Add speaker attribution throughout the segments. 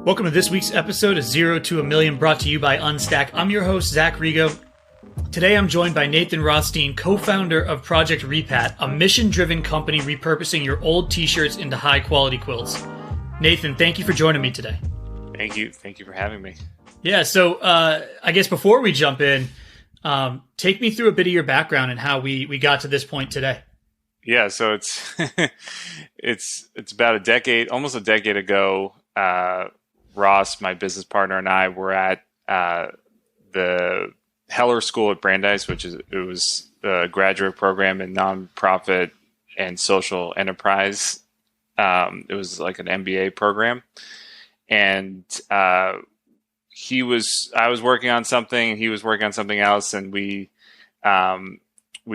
Speaker 1: Welcome to this week's episode of 0 to a Million, brought to you by Unstack. I'm your host, Zach Rigo. Today I'm joined by Nathan Rothstein, co-founder of Project Repat, a mission-driven company repurposing your old t-shirts into high-quality quilts. Nathan, thank you for joining me today.
Speaker 2: Thank you. Thank you for having me.
Speaker 1: Yeah, so I guess before we jump in, take me through a bit of your background and how we got to this point today.
Speaker 2: Yeah, so it's it's about almost a decade ago. Ross, my business partner, and I were at the Heller School at Brandeis, it was a graduate program in nonprofit and social enterprise. It was like an MBA program, and I was working on something, he was working on something else, and we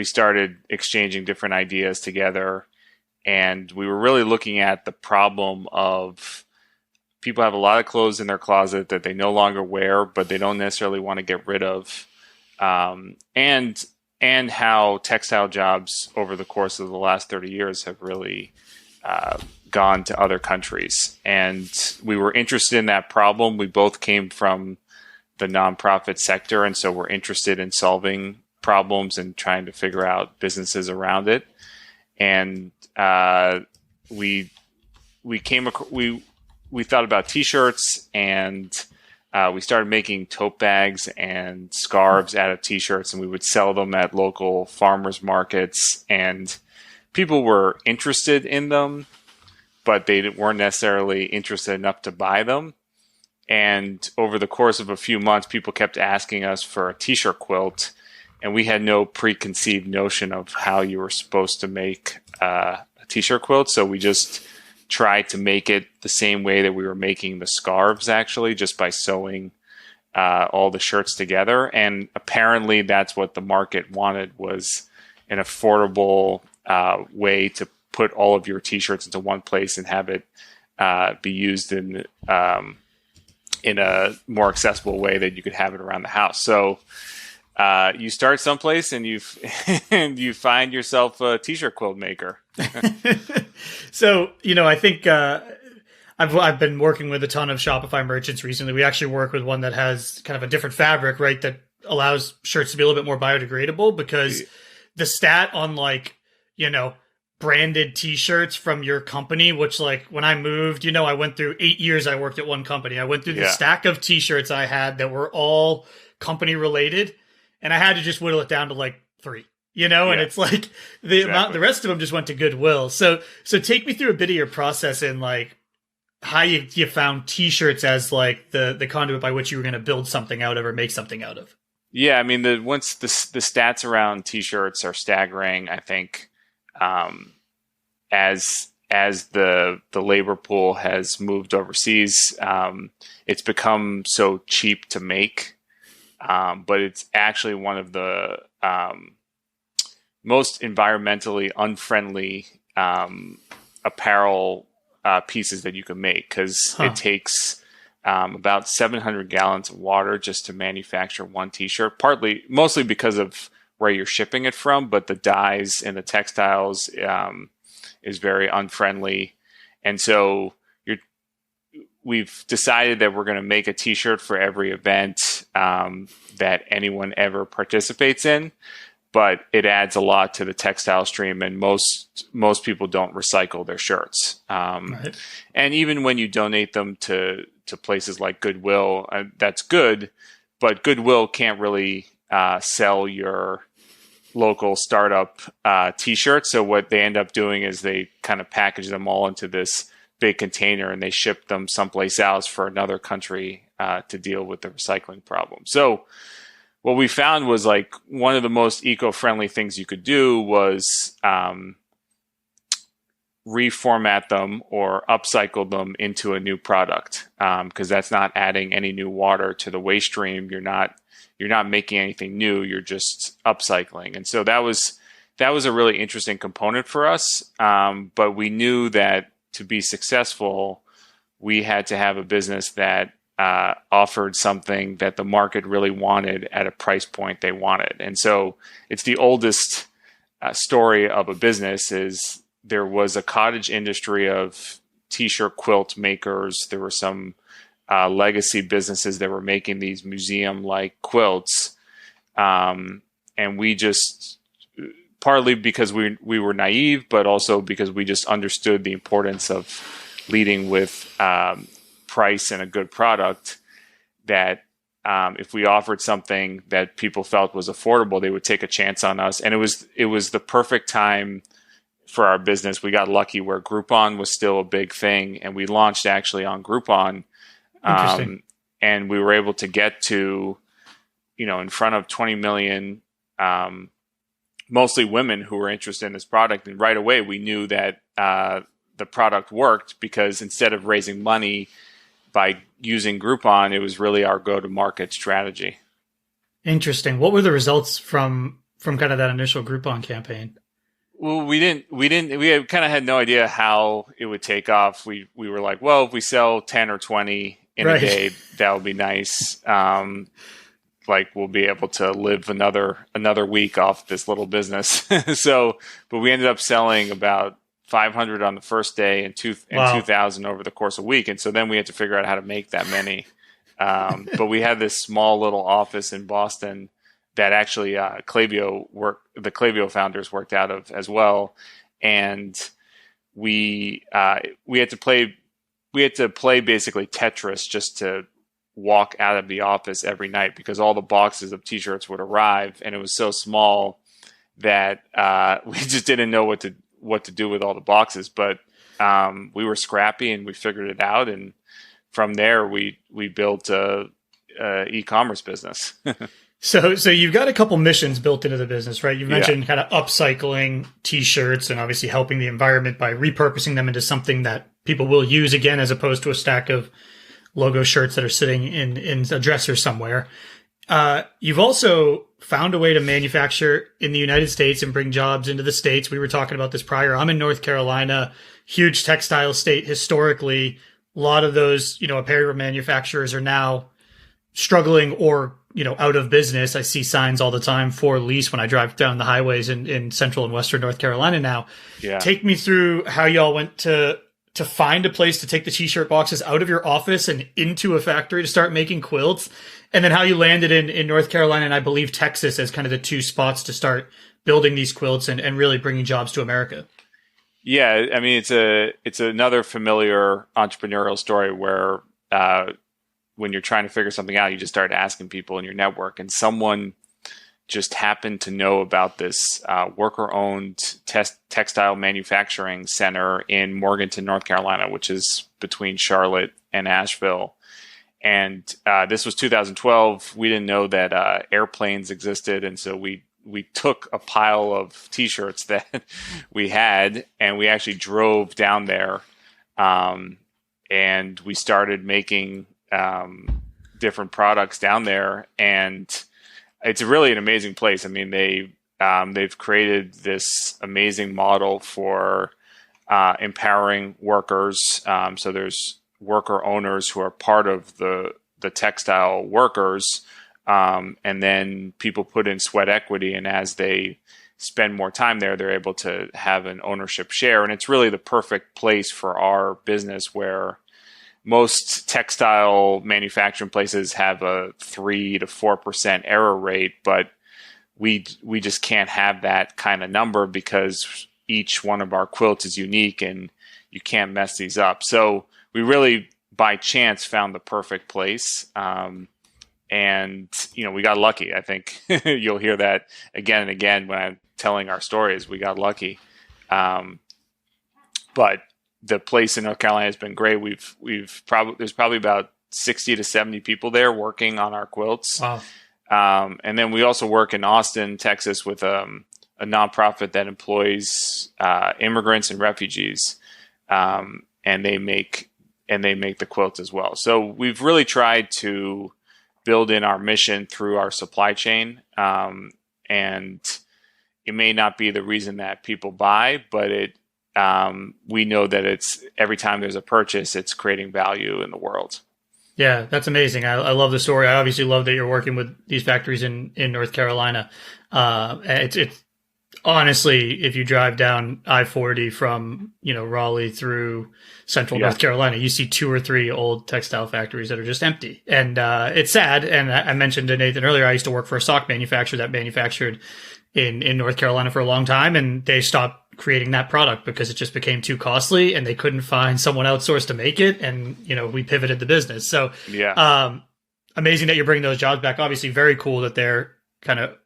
Speaker 2: started exchanging different ideas together, and we were really looking at the problem of people have a lot of clothes in their closet that they no longer wear, but they don't necessarily want to get rid of. And how textile jobs over the course of the last 30 years have really gone to other countries. And we were interested in that problem. We both came from the nonprofit sector, and so we're interested in solving problems and trying to figure out businesses around it. And we thought about t-shirts, and we started making tote bags and scarves out of t-shirts, and we would sell them at local farmers markets, and people were interested in them, but they weren't necessarily interested enough to buy them. And over the course of a few months, people kept asking us for a t-shirt quilt, and we had no preconceived notion of how you were supposed to make a t-shirt quilt. So we just tried to make it the same way that we were making the scarves, actually, just by sewing all the shirts together. And apparently that's what the market wanted, was an affordable way to put all of your t-shirts into one place and have it be used in a more accessible way that you could have it around the house. So you start someplace and you find yourself a t-shirt quilt maker.
Speaker 1: So, I think I've been working with a ton of Shopify merchants recently. We actually work with one that has kind of a different fabric, right, that allows shirts to be a little bit more biodegradable, because the stat on branded t-shirts from your company, which when I moved, I went through 8 years. I worked at one company. I went through the stack of t-shirts I had that were all company related, and I had to just whittle it down to 3. And it's the rest of them just went to Goodwill. So take me through a bit of your process in how you found t-shirts as the conduit by which you were going to build something out of or make something out of.
Speaker 2: Yeah, I mean, once the stats around t-shirts are staggering, I think, as the labor pool has moved overseas, it's become so cheap to make, but it's actually one of the most environmentally unfriendly apparel pieces that you can make, because it takes about 700 gallons of water just to manufacture one t-shirt, mostly because of where you're shipping it from, but the dyes in the textiles is very unfriendly. And so we've decided that we're going to make a t-shirt for every event that anyone ever participates in, but it adds a lot to the textile stream, and most people don't recycle their shirts. Right. And even when you donate them to places like Goodwill, that's good, but Goodwill can't really sell your local startup t-shirts. So what they end up doing is they kind of package them all into this big container, and they ship them someplace else for another country to deal with the recycling problem. So what we found was one of the most eco-friendly things you could do was reformat them or upcycle them into a new product, because that's not adding any new water to the waste stream. You're not making anything new. You're just upcycling. And so that was a really interesting component for us. But we knew that to be successful, we had to have a business that offered something that the market really wanted at a price point they wanted. And so it's the oldest story of a business. Is there was a cottage industry of t-shirt quilt makers. There were some legacy businesses that were making these museum-like quilts. And we just, partly because we were naive, but also because we just understood the importance of leading with price and a good product, that if we offered something that people felt was affordable, they would take a chance on us. And it was the perfect time for our business. We got lucky where Groupon was still a big thing, and we launched actually on Groupon. And we were able to get to, in front of 20 million, mostly women who were interested in this product. And right away, we knew that the product worked, because instead of raising money by using Groupon, it was really our go-to-market strategy.
Speaker 1: Interesting. What were the results from kind of that initial Groupon campaign?
Speaker 2: Well, we kind of had no idea how it would take off. We were like, well, if we sell 10 or 20 in a day, that would be nice. Like, we'll be able to live another week off this little business. But we ended up selling about 500 on the first day and 2,000 over the course of a week. And so then we had to figure out how to make that many. But we had this small little office in Boston that actually the Klaviyo founders worked out of as well. And we had to play basically Tetris just to walk out of the office every night, because all the boxes of T-shirts would arrive, and it was so small that we just didn't know what to do with all the boxes. But we were scrappy, and we figured it out, and from there we built a e-commerce business.
Speaker 1: So you've got a couple missions built into the business, right? You've mentioned kind of upcycling T-shirts and obviously helping the environment by repurposing them into something that people will use again, as opposed to a stack of logo shirts that are sitting in a dresser somewhere. You've also found a way to manufacture in the United States and bring jobs into the States. We were talking about this prior. I'm in North Carolina, huge textile state historically. A lot of those, apparel manufacturers are now struggling or, out of business. I see signs all the time for lease when I drive down the highways in central and western North Carolina now. Yeah. Take me through how y'all went to find a place to take the T-shirt boxes out of your office and into a factory to start making quilts, and then how you landed in North Carolina and I believe Texas as kind of the two spots to start building these quilts and really bringing jobs to America.
Speaker 2: Yeah, I mean, it's another familiar entrepreneurial story where when you're trying to figure something out, you just start asking people in your network, and someone just happened to know about this worker-owned textile manufacturing center in Morganton, North Carolina, which is between Charlotte and Asheville. And this was 2012. We didn't know that airplanes existed, and so we took a pile of T-shirts that we had, and we actually drove down there, and we started making different products down there. And it's really an amazing place. I mean, they've created this amazing model for empowering workers. So there's worker owners who are part of the textile workers, and then people put in sweat equity, and as they spend more time there, they're able to have an ownership share. And it's really the perfect place for our business, where most textile manufacturing places have a 3 to 4% error rate, but we just can't have that kind of number, because each one of our quilts is unique and you can't mess these up. So we really, by chance, found the perfect place. And, we got lucky. I think you'll hear that again and again when I'm telling our stories. We got lucky. But the place in North Carolina has been great. There's probably about 60 to 70 people there working on our quilts.
Speaker 1: Wow.
Speaker 2: And then we also work in Austin, Texas, with a nonprofit that employs immigrants and refugees, and they make the quilts as well. So we've really tried to build in our mission through our supply chain, and it may not be the reason that people buy, but we know that it's every time there's a purchase, it's creating value in the world.
Speaker 1: Yeah, that's amazing. I love the story. I obviously love that you're working with these factories in North Carolina. It's honestly, if you drive down I-40 from, Raleigh through central North Carolina, you see 2 or 3 old textile factories that are just empty. And it's sad. And I mentioned to Nathan earlier, I used to work for a sock manufacturer that manufactured in North Carolina for a long time, and they stopped creating that product because it just became too costly and they couldn't find someone outsourced to make it. And, we pivoted the business. So amazing that you're bringing those jobs back. Obviously very cool that they're kind of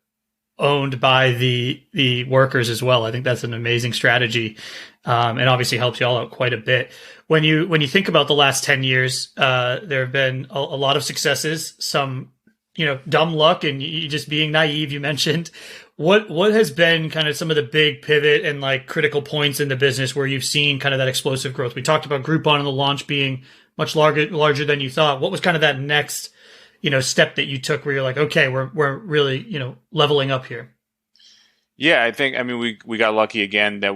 Speaker 1: owned by the workers as well. I think that's an amazing strategy, and obviously helps you all out quite a bit. When you think about the last 10 years, there have been a lot of successes, some dumb luck, and you just being naive. You mentioned what has been kind of some of the big pivot and like critical points in the business where you've seen kind of that explosive growth. We talked about Groupon and the launch being much larger than you thought. What was kind of that next step that you took where you're like, okay, we're really, leveling up here?
Speaker 2: Yeah, I mean, we got lucky again that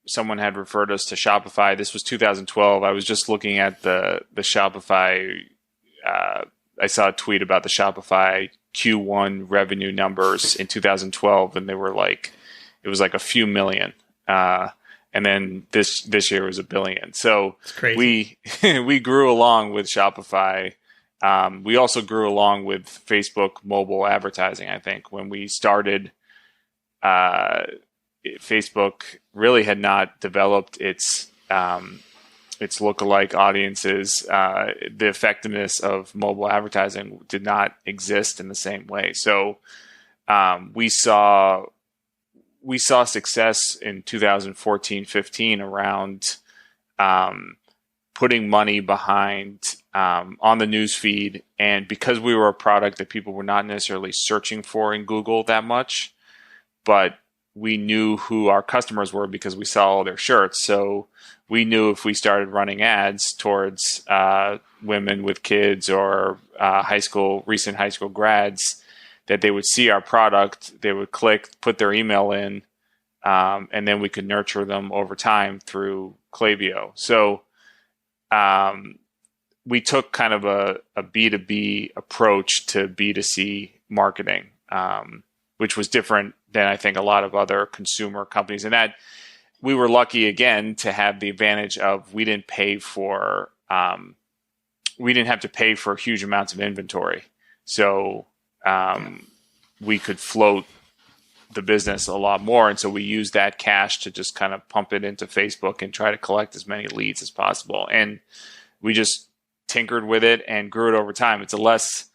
Speaker 2: someone had referred us to Shopify. This was 2012. I was just looking at the Shopify. I saw a tweet about the Shopify Q1 revenue numbers in 2012, and it was like a few million. And then this year was $1 billion. So we grew along with Shopify. We also grew along with Facebook mobile advertising. I think when we started, Facebook really had not developed its lookalike audiences. The effectiveness of mobile advertising did not exist in the same way. So we saw success in 2014-15 around putting money behind on the news feed. And because we were a product that people were not necessarily searching for in Google that much, but we knew who our customers were because we saw all their shirts. So we knew if we started running ads towards women with kids or recent high school grads, that they would see our product, they would click, put their email in, and then we could nurture them over time through Klaviyo. So we took kind of a B2B approach to B2C marketing, which was different than I think a lot of other consumer companies. And that we were lucky again to have the advantage of we didn't have to pay for huge amounts of inventory. So we could float the business a lot more. And so we used that cash to just kind of pump it into Facebook and try to collect as many leads as possible. And we just tinkered with it and grew it over time. It's a less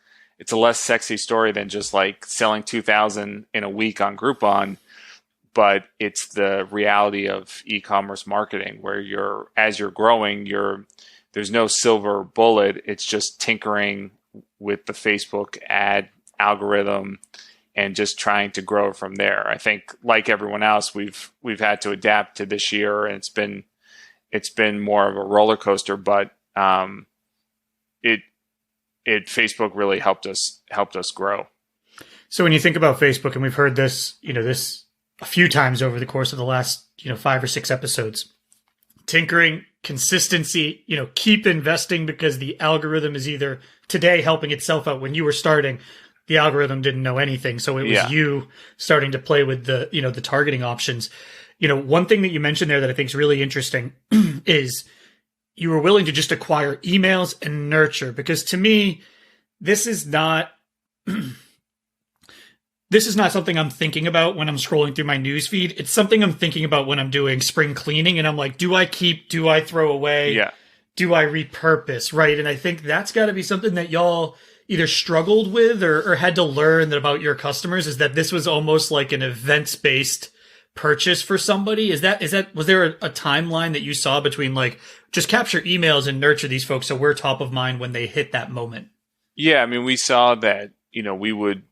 Speaker 2: sexy story than just like selling 2,000 in a week on Groupon, but it's the reality of e-commerce marketing where as you're growing, there's no silver bullet. It's just tinkering with the Facebook ad algorithm and just trying to grow from there. I think like everyone else, we've had to adapt to this year, and it's been more of a roller coaster, but Facebook really helped us grow.
Speaker 1: So when you think about Facebook, and we've heard this a few times over the course of the last 5 or 6 episodes, tinkering, consistency, keep investing because the algorithm is either today helping itself out. When you were starting, the algorithm didn't know anything, so it was you starting to play with the the targeting options. One thing that you mentioned there that I think is really interesting is you were willing to just acquire emails and nurture, because to me, this is not something I'm thinking about when I'm scrolling through my news feed. It's something I'm thinking about when I'm doing spring cleaning, and I'm like, do I keep, do I throw away?
Speaker 2: Yeah.
Speaker 1: Do I repurpose? Right. And I think that's got to be something that y'all either struggled with or had to learn about your customers, is that this was almost like an events-based purchase for somebody. Was there a timeline that you saw between like, just capture emails and nurture these folks so we're top of mind when they hit that moment?
Speaker 2: Yeah. I mean, we saw that, we would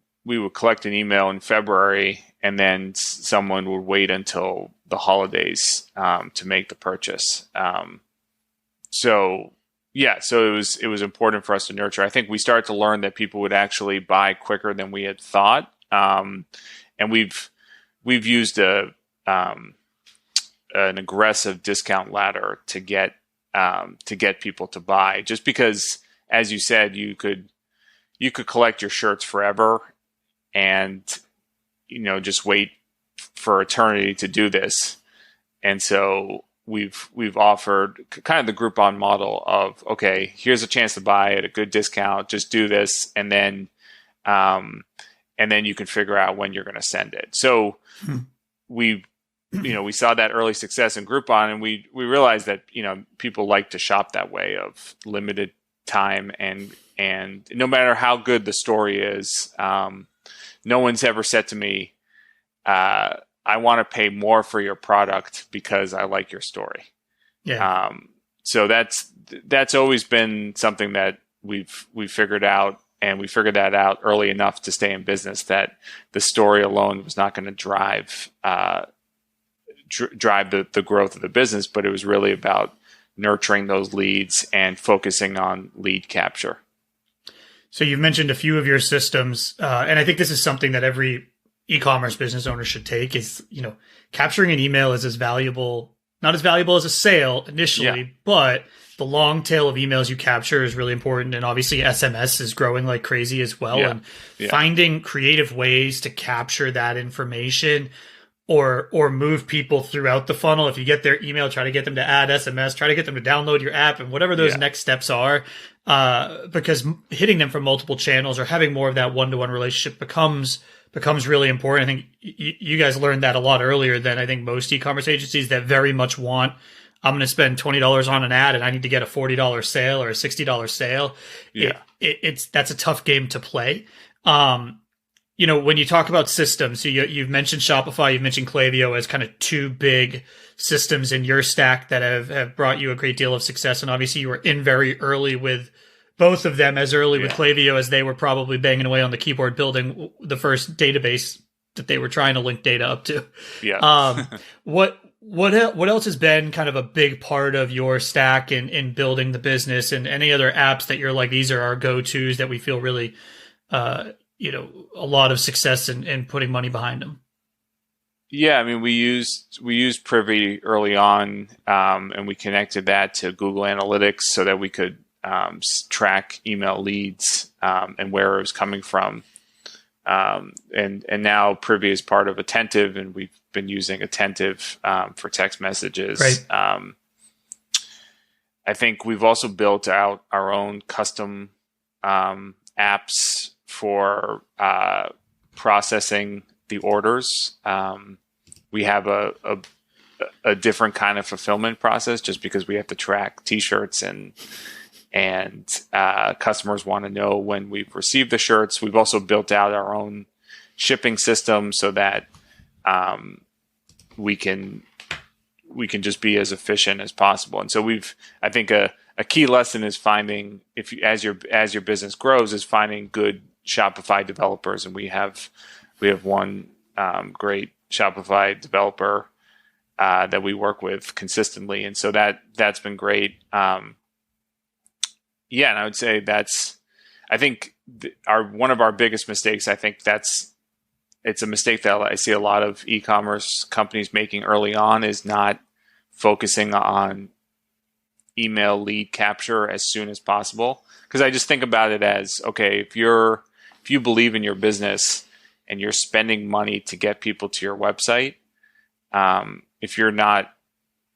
Speaker 2: collect an email in February, and then someone would wait until the holidays to make the purchase. So it was important for us to nurture. I think we started to learn that people would actually buy quicker than we had thought, and we've used an aggressive discount ladder to get people to buy, just because, as you said, you could collect your shirts forever and just wait for eternity to do this. And so we've offered kind of the Groupon model of, okay, here's a chance to buy at a good discount, just do this, and then you can figure out when you're going to send it. So we saw that early success in Groupon, and we realized that, people like to shop that way, of limited time, and no matter how good the story is, no one's ever said to me, I want to pay more for your product because I like your story.
Speaker 1: Yeah.
Speaker 2: So that's always been something that we've figured out, and we figured that out early enough to stay in business, that the story alone was not going to drive the growth of the business, but it was really about nurturing those leads and focusing on lead capture.
Speaker 1: So you've mentioned a few of your systems, and I think this is something that every e-commerce business owner should take, is, capturing an email is not as valuable as a sale initially, but the long tail of emails you capture is really important. And obviously SMS is growing like crazy as well. And finding creative ways to capture that information or move people throughout the funnel. If you get their email, try to get them to add SMS, try to get them to download your app, and whatever those next steps are, because hitting them from multiple channels or having more of that one-to-one relationship becomes really important. I think you guys learned that a lot earlier than I think most e-commerce agencies, that very much want, I'm going to spend $20 on an ad and I need to get a $40 sale or a $60 sale.
Speaker 2: Yeah.
Speaker 1: That's a tough game to play. When you talk about systems, so you've mentioned Shopify, you've mentioned Klaviyo as kind of two big systems in your stack that have brought you a great deal of success. And obviously you were in very early with both of them, as early with Klaviyo as they were probably banging away on the keyboard building the first database that they were trying to link data up to.
Speaker 2: Yeah.
Speaker 1: What else has been kind of a big part of your stack in building the business, and any other apps that you're like, these are our go-tos that we feel really, a lot of success in putting money behind them?
Speaker 2: Yeah, I mean, we used Privy early on, and we connected that to Google Analytics so that we could track email leads and where it was coming from. And now Privy is part of Attentive, and we've been using Attentive for text messages.
Speaker 1: Right.
Speaker 2: I think we've also built out our own custom apps for processing the orders. We have a different kind of fulfillment process, just because we have to track T-shirts, and customers want to know when we've received the shirts. We've also built out our own shipping system so that we can just be as efficient as possible. And so I think a key lesson is finding, as your business grows, is finding good Shopify developers. And we have one great Shopify developer that we work with consistently. And so that's been great. And I would say I think one of our biggest mistakes, I think it's a mistake that I see a lot of e-commerce companies making early on, is not focusing on email lead capture as soon as possible. Because I just think about it as, okay, if you believe in your business and you're spending money to get people to your website, if you're not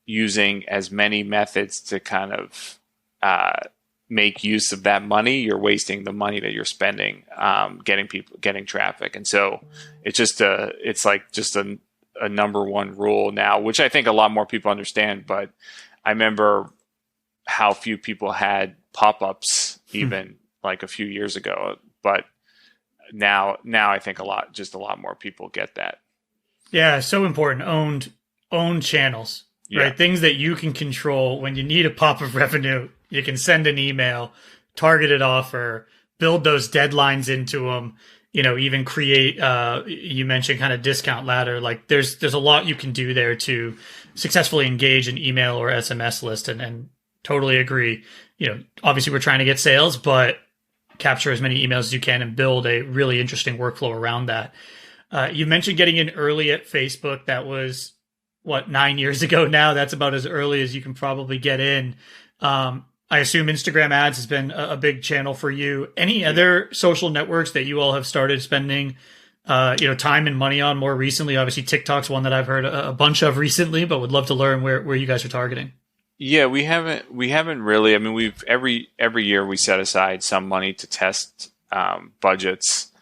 Speaker 2: using as many methods to kind of make use of that money, you're wasting the money that you're spending getting traffic. And so it's like just a number one rule now, which I think a lot more people understand. But I remember how few people had pop-ups even like a few years ago. But now I think a lot more people get that.
Speaker 1: Yeah, so important. Owned channels, right? Things that you can control. When you need a pop of revenue, you can send an email, targeted offer, build those deadlines into them. Even create. You mentioned kind of discount ladder. Like there's a lot you can do there to successfully engage an email or SMS list, and totally agree. Obviously we're trying to get sales, but capture as many emails as you can and build a really interesting workflow around that. You mentioned getting in early at Facebook. That was 9 years ago now. That's about as early as you can probably get in. I assume Instagram ads has been a big channel for you. Any other social networks that you all have started spending time and money on more recently? Obviously, TikTok's one that I've heard a bunch of recently, but would love to learn where you guys are targeting.
Speaker 2: Yeah, we haven't really. I mean, we've every year we set aside some money to test budgets,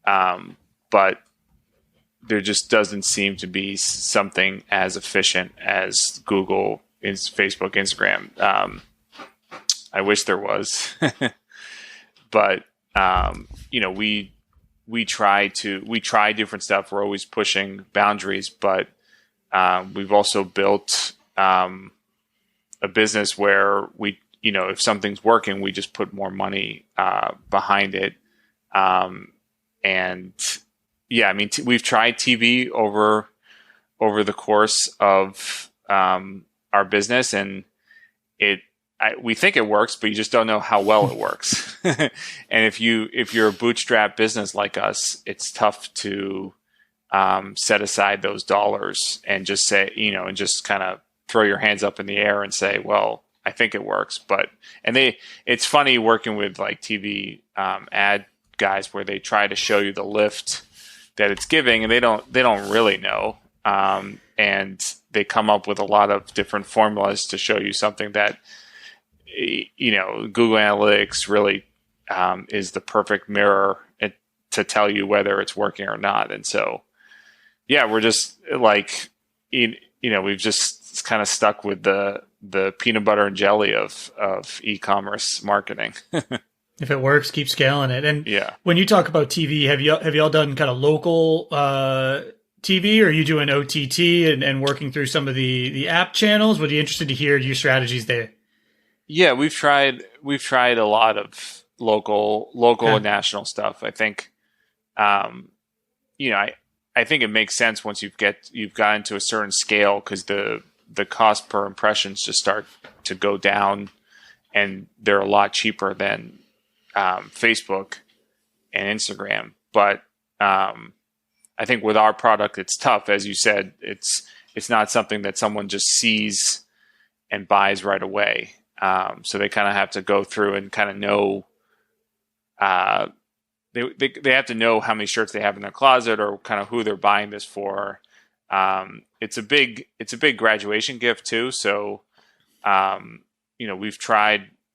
Speaker 2: but there just doesn't seem to be something as efficient as Google, Facebook, Instagram. I wish there was, but we try different stuff. We're always pushing boundaries, but we've also built a business where if something's working, we just put more money behind it. And yeah, I mean, we've tried TV over the course of our business, and we think it works, but you just don't know how well it works. And if you're a bootstrap business like us, it's tough to set aside those dollars and just say, and just kind of throw your hands up in the air and say, well, I think it works. It's funny working with like TV ad guys where they try to show you the lift that it's giving, and they don't really know. And they come up with a lot of different formulas to show you something that, Google Analytics really is the perfect mirror to tell you whether it's working or not. And so, yeah, we're just like, we've just kind of stuck with the peanut butter and jelly of e-commerce marketing.
Speaker 1: If it works, keep scaling it. And
Speaker 2: yeah,
Speaker 1: when you talk about TV, have you all done kind of local TV, or are you doing OTT and working through some of the app channels? Would you be interested to hear your strategies there?
Speaker 2: Yeah, we've tried a lot of local
Speaker 1: Okay.
Speaker 2: and national stuff. I think, I think it makes sense once you've gotten to a certain scale, because the cost per impressions just start to go down, and they're a lot cheaper than Facebook and Instagram. But I think with our product, it's tough. As you said, it's not something that someone just sees and buys right away. So they kind of have to go through and kind of know, they have to know how many shirts they have in their closet, or kind of who they're buying this for. It's a big graduation gift too. So,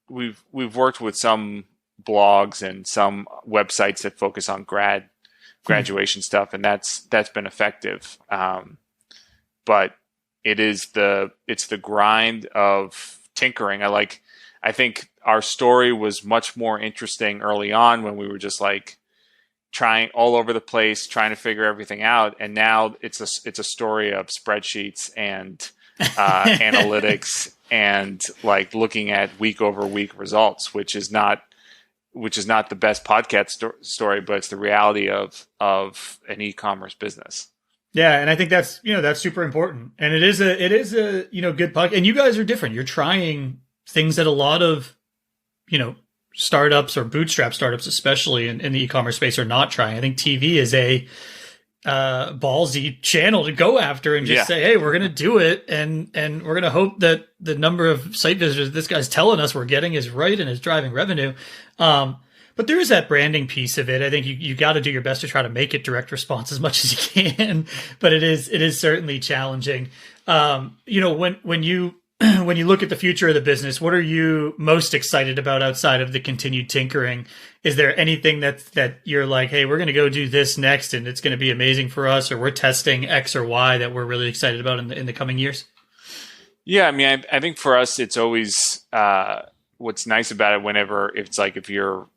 Speaker 2: we've worked with some blogs and some websites that focus on graduation stuff, and that's been effective. But it's the grind of tinkering. I think our story was much more interesting early on when we were just like trying all over the place, trying to figure everything out. And now it's a story of spreadsheets and analytics and like looking at week over week results, which is not the best podcast story, but it's the reality of an e-commerce business.
Speaker 1: Yeah, and I think that's super important, and it is a good podcast. And you guys are different. You're trying things that a lot of startups or bootstrap startups, especially in the e-commerce space, are not trying. I think TV is a ballsy channel to go after and just say, hey, we're going to do it, and we're going to hope that the number of site visitors this guy's telling us we're getting is right and is driving revenue. But there is that branding piece of it. I think you got to do your best to try to make it direct response as much as you can, but it is certainly challenging. When you look at the future of the business, what are you most excited about outside of the continued tinkering? Is there anything that you're like, hey, we're going to go do this next, and it's going to be amazing for us, or we're testing X or Y that we're really excited about in the coming years?
Speaker 2: Yeah, I mean, I think for us, it's always what's nice about it. Whenever it's like if you're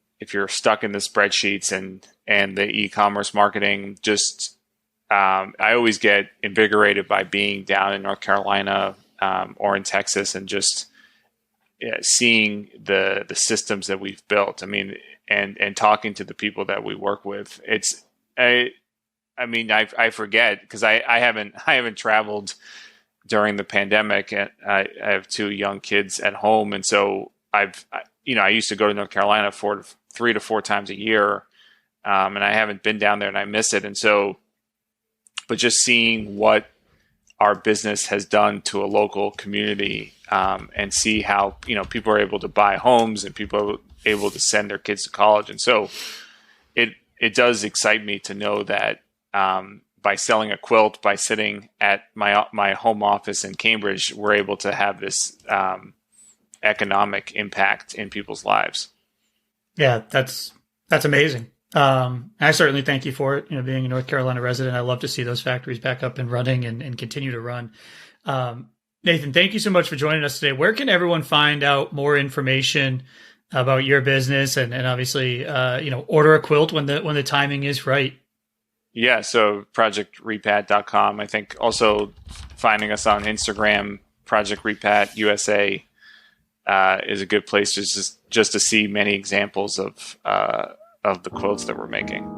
Speaker 2: stuck in the spreadsheets and the e-commerce marketing, just I always get invigorated by being down in North Carolina or in Texas and just seeing the systems that we've built. I mean, and talking to the people that we work with. I forget because I haven't traveled during the pandemic, and I have two young kids at home, and so I used to go to North Carolina 3 to 4 times a year, and I haven't been down there, and I miss it. And so, but just seeing what our business has done to a local community, and see how people are able to buy homes and people are able to send their kids to college, and so it does excite me to know that by selling a quilt, by sitting at my home office in Cambridge, we're able to have this economic impact in people's lives.
Speaker 1: Yeah, that's amazing. I certainly thank you for it. Being a North Carolina resident, I love to see those factories back up and running and continue to run. Nathan, thank you so much for joining us today. Where can everyone find out more information about your business and obviously, order a quilt when the timing is right?
Speaker 2: Yeah. So projectrepat.com. I think also finding us on Instagram, Project Repat USA, is a good place just to see many examples of the quilts that we're making.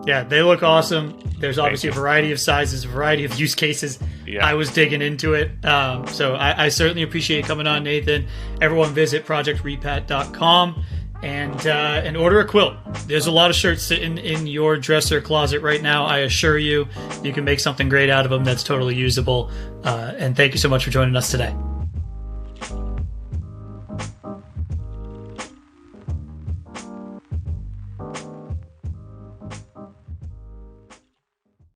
Speaker 1: Yeah, they look awesome. There's obviously a variety of sizes, a variety of use cases. Yeah. I was digging into it. So I certainly appreciate coming on, Nathan. Everyone visit projectrepat.com and order a quilt. There's a lot of shirts sitting in your dresser closet right now. I assure you, you can make something great out of them that's totally usable. And thank you so much for joining us today.